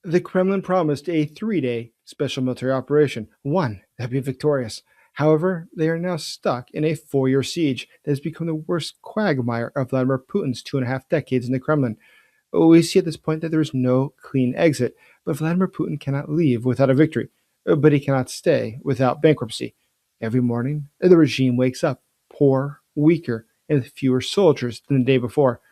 The Kremlin promised a 3-day special military operation, one that'd be victorious. However, they are now stuck in a 4-year siege that has become the worst quagmire of Vladimir Putin's 2.5 decades in the Kremlin. We see at this point that there is no clean exit, but Vladimir Putin cannot leave without a victory, but he cannot stay without bankruptcy. Every morning, the regime wakes up poor, weaker, and with fewer soldiers than the day before.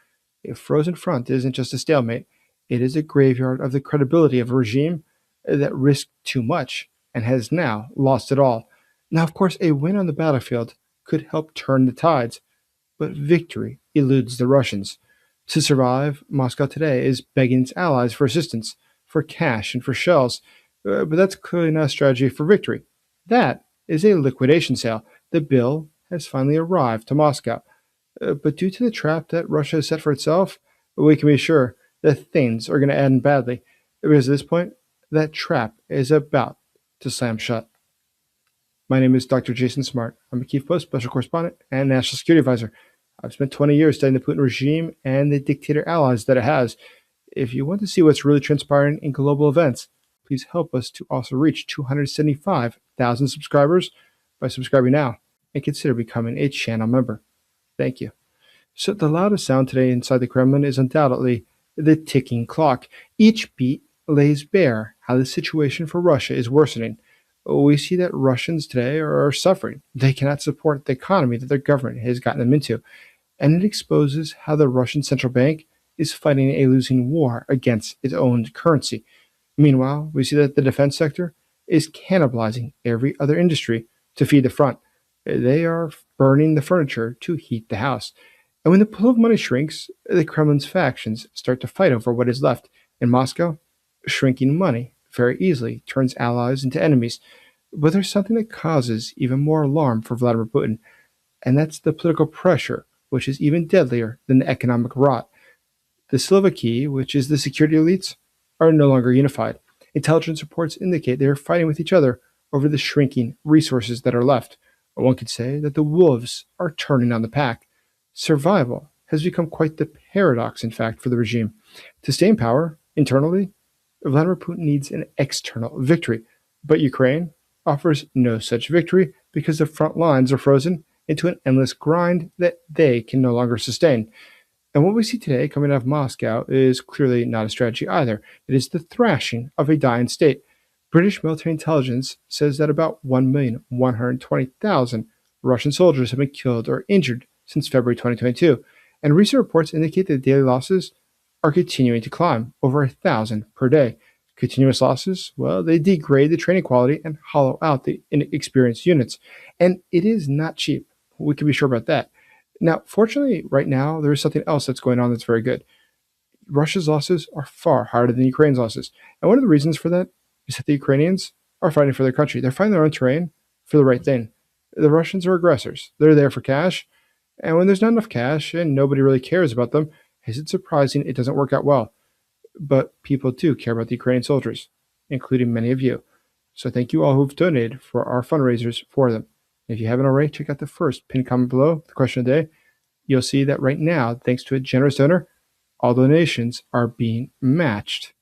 A frozen front isn't just a stalemate, it is a graveyard of the credibility of a regime that risked too much and has now lost it all. Now, of course, a win on the battlefield could help turn the tides, but victory eludes the Russians. To survive, Moscow today is begging its allies for assistance, for cash, and for shells. But that's clearly not a strategy for victory. That is a liquidation sale. The bill has finally arrived to Moscow. But due to the trap that Russia has set for itself, we can be sure that things are going to end badly. Because at this point, that trap is about to slam shut. My name is Dr. Jason Smart. I'm a Kiev Post special correspondent and national security advisor. I've spent 20 years studying the Putin regime and the dictator allies that it has. If you want to see what's really transpiring in global events, please help us to also reach 275,000 subscribers by subscribing now and consider becoming a channel member. Thank you. So the loudest sound today inside the Kremlin is undoubtedly the ticking clock. Each beat lays bare how the situation for Russia is worsening. We see that Russians today are suffering. They cannot support the economy that their government has gotten them into. And it exposes how the Russian central bank is fighting a losing war against its own currency. Meanwhile, we see that the defense sector is cannibalizing every other industry to feed the front. They are burning the furniture to heat the house. And when the pool of money shrinks, the Kremlin's factions start to fight over what is left. In Moscow, shrinking money very easily turns allies into enemies. But there's something that causes even more alarm for Vladimir Putin, and that's the political pressure, which is even deadlier than the economic rot. The Slovaki, which is the security elites, are no longer unified. Intelligence reports indicate they are fighting with each other over the shrinking resources that are left. One could say that the wolves are turning on the pack. Survival has become quite the paradox, in fact, for the regime. To stay in power internally, Vladimir Putin needs an external victory, but Ukraine offers no such victory because the front lines are frozen into an endless grind that they can no longer sustain. And what we see today coming out of Moscow is clearly not a strategy either. It is the thrashing of a dying state. British military intelligence says that about 1,120,000 Russian soldiers have been killed or injured since February 2022, and recent reports indicate that daily losses are continuing to climb, over 1,000 per day. Continuous losses, well, they degrade the training quality and hollow out the inexperienced units, and it is not cheap. We can be sure about that. Now, fortunately, right now, there is something else that's going on that's very good. Russia's losses are far harder than Ukraine's losses, and one of the reasons for that is that the Ukrainians are fighting for their country. They're fighting their own terrain for the right thing. The Russians are aggressors. They're there for cash, and when there's not enough cash and nobody really cares about them, is it surprising it doesn't work out well? But people do care about the Ukrainian soldiers, including many of you. So thank you all who've donated for our fundraisers for them. If you haven't already, check out the first pinned comment below, the question of the day. You'll see that right now, thanks to a generous donor, all donations are being matched.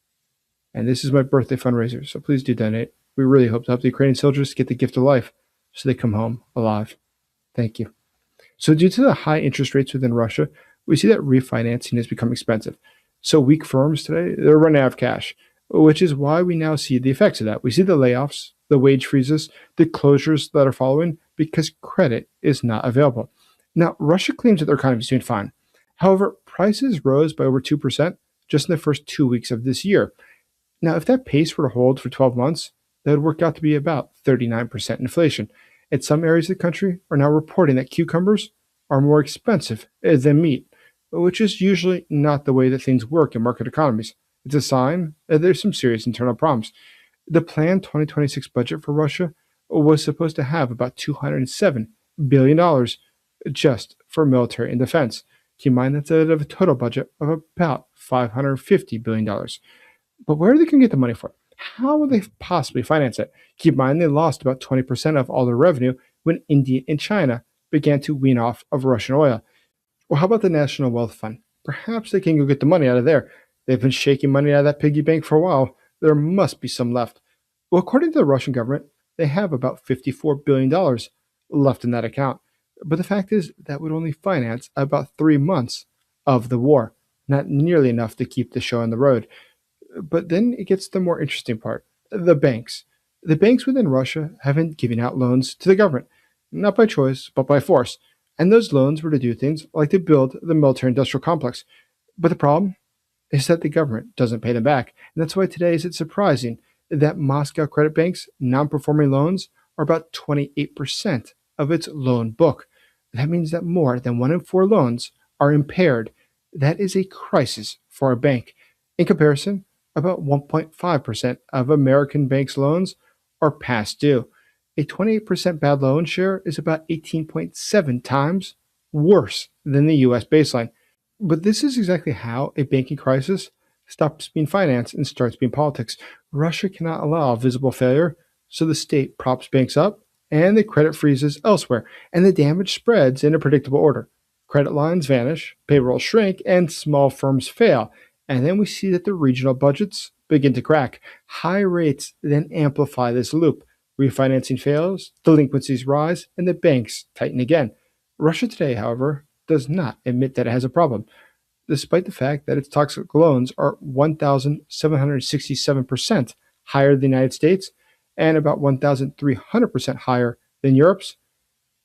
And this is my birthday fundraiser, so please do donate. We really hope to help the Ukrainian soldiers get the gift of life so they come home alive. Thank you. So due to the high interest rates within Russia, we see that refinancing has become expensive. So weak firms today, they're running out of cash, which is why we now see the effects of that. We see the layoffs, the wage freezes, the closures that are following because credit is not available. Now, Russia claims that their economy is doing fine. However, prices rose by over 2% just in the first 2 weeks of this year. Now, if that pace were to hold for 12 months, that would work out to be about 39% inflation. And some areas of the country are now reporting that cucumbers are more expensive than meat, which is usually not the way that things work in market economies. It's a sign that there's some serious internal problems. The planned 2026 budget for Russia was supposed to have about $207 billion just for military and defense. Keep in mind that's out of a total budget of about $550 billion. But where are they going to get the money for? How will they possibly finance it? Keep in mind they lost about 20% of all their revenue when India and China began to wean off of Russian oil. Well, how about the National Wealth Fund? Perhaps they can go get the money out of there. They've been shaking money out of that piggy bank for a while. there must be some left. Well, according to the Russian government, they have about $54 billion left in that account. But the fact is, that would only finance about 3 months of the war, not nearly enough to keep the show on the road. But then it gets to the more interesting part: the banks. The banks within Russia have been giving out loans to the government, not by choice, but by force. And those loans were to do things like to build the military industrial complex. But the problem is that the government doesn't pay them back. And that's why today is it surprising that Moscow credit bank's non-performing loans are about 28% of its loan book. That means that more than 1 in 4 loans are impaired. That is a crisis for a bank. In comparison, about 1.5% of American banks' loans are past due. A 28% bad loan share is about 18.7 times worse than the US baseline. But this is exactly how a banking crisis stops being finance and starts being politics. Russia cannot allow visible failure, so the state props banks up and the credit freezes elsewhere, and the damage spreads in a predictable order. Credit lines vanish, payrolls shrink, and small firms fail. And then we see that the regional budgets begin to crack. High rates then amplify this loop. Refinancing fails, delinquencies rise, and the banks tighten again. Russia today, however, does not admit that it has a problem, despite the fact that its toxic loans are 1,767% higher than the United States and about 1,300% higher than Europe's.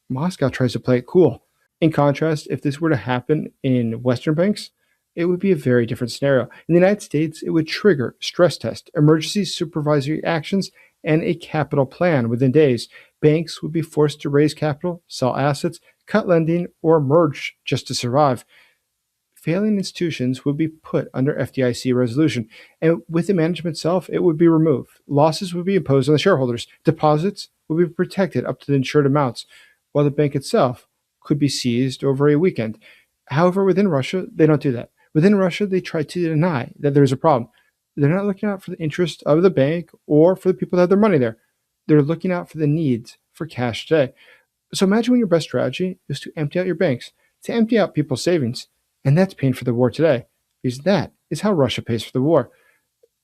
Moscow tries to play it cool. In contrast, if this were to happen in Western banks, it would be a very different scenario. In the United States, it would trigger stress test, emergency supervisory actions, and a capital plan within days. Banks would be forced to raise capital, sell assets, cut lending, or merge just to survive. Failing institutions would be put under FDIC resolution, and with the management itself, it would be removed. Losses would be imposed on the shareholders. Deposits would be protected up to the insured amounts, while the bank itself could be seized over a weekend. However, within Russia, they don't do that. Within Russia, they try to deny that there's a problem. They're not looking out for the interest of the bank or for the people that have their money there. They're looking out for the needs for cash today. So imagine when your best strategy is to empty out your banks, to empty out people's savings. And that's paying for the war today, because that is how Russia pays for the war.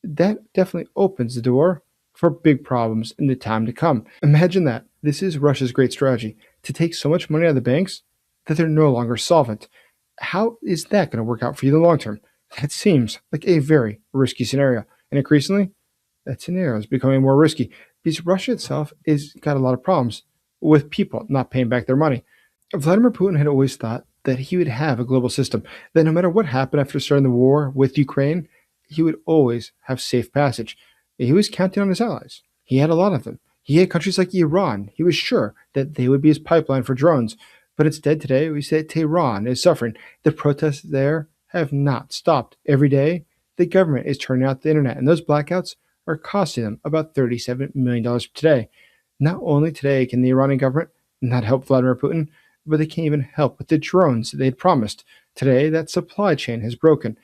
That definitely opens the door for big problems in the time to come. Imagine that. This is Russia's great strategy, to take so much money out of the banks that they're no longer solvent. How is that going to work out for you in the long term? That seems like a very risky scenario. And increasingly, that scenario is becoming more risky because Russia itself has got a lot of problems with people not paying back their money. Vladimir Putin had always thought that he would have a global system, that no matter what happened after starting the war with Ukraine, he would always have safe passage. He was counting on his allies. He had a lot of them. He had countries like Iran. He was sure that they would be his pipeline for drones. But instead, today, we say Tehran is suffering. The protests there have not stopped. Every day, the government is turning out the internet, and those blackouts are costing them about $37 million today. Not only today can the Iranian government not help Vladimir Putin, but they can't even help with the drones that they had promised. Today, that supply chain has broken.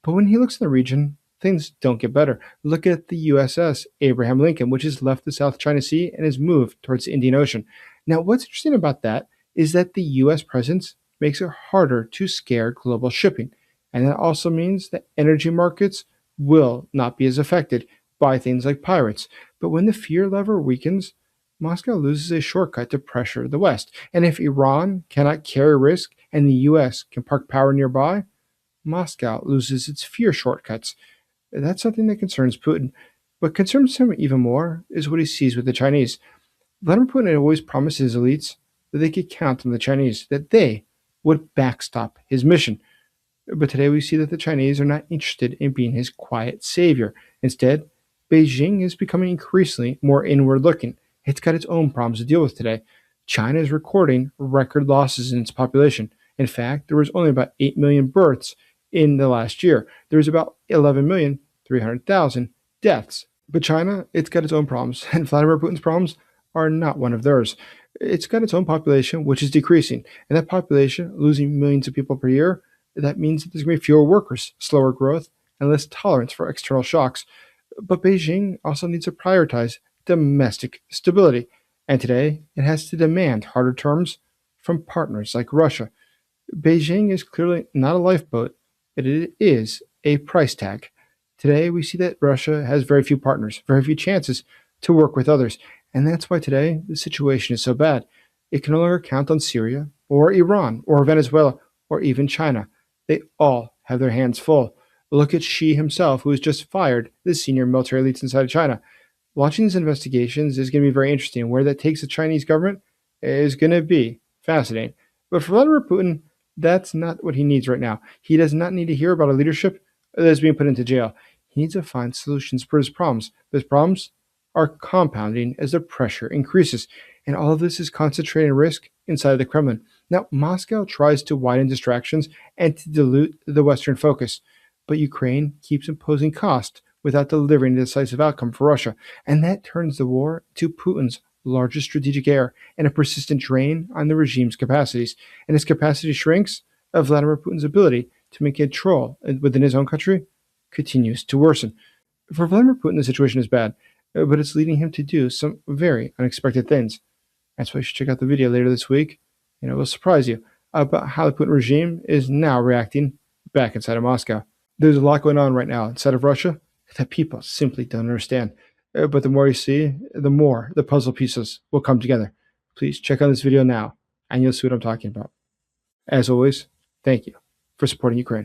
But when he looks in the region, things don't get better. Look at the USS Abraham Lincoln, which has left the South China Sea and has moved towards the Indian Ocean. Now, what's interesting about that is that the US presence makes it harder to scare global shipping. And that also means that energy markets will not be as affected by things like pirates. But when the fear lever weakens, Moscow loses a shortcut to pressure the West. And if Iran cannot carry risk and the US can park power nearby, Moscow loses its fear shortcuts. That's something that concerns Putin. What concerns him even more is what he sees with the Chinese. Vladimir Putin had always promised his elites that they could count on the Chinese, that they would backstop his mission. But today we see that the Chinese are not interested in being his quiet savior. Instead, Beijing is becoming increasingly more inward looking. It's got its own problems to deal with today. China is recording record losses in its population. In fact, there was only about 8 million births in the last year. There was about 11,300,000 deaths. But China, it's got its own problems, and Vladimir Putin's problems are not one of theirs. It's got its own population, which is decreasing. And that population, losing millions of people per year, that means that there's going to be fewer workers, slower growth, and less tolerance for external shocks. But Beijing also needs to prioritize domestic stability. And today, it has to demand harder terms from partners like Russia. Beijing is clearly not a lifeboat, but it is a price tag. Today, we see that Russia has very few partners, very few chances to work with others. And that's why today the situation is so bad. It can no longer count on Syria, or Iran, or Venezuela, or even China. They all have their hands full. Look at Xi himself, who has just fired the senior military elites inside of China. Watching these investigations is going to be very interesting. Where that takes the Chinese government is going to be fascinating. But for Vladimir Putin, that's not what he needs right now. He does not need to hear about a leadership that is being put into jail. He needs to find solutions for his problems. His problems are compounding as the pressure increases, and all of this is concentrating risk inside of the Kremlin. Now, Moscow tries to widen distractions and to dilute the Western focus, but Ukraine keeps imposing cost without delivering a decisive outcome for Russia, and that turns the war to Putin's largest strategic error and a persistent drain on the regime's capacities. And as capacity shrinks, Vladimir Putin's ability to maintain control within his own country continues to worsen. For Vladimir Putin, the situation is bad, but it's leading him to do some very unexpected things. That's why you should check out the video later this week, and it will surprise you about how the Putin regime is now reacting back inside of Moscow. There's a lot going on right now inside of Russia that people simply don't understand. But the more you see, the more the puzzle pieces will come together. Please check out this video now, and you'll see what I'm talking about. As always, thank you for supporting Ukraine.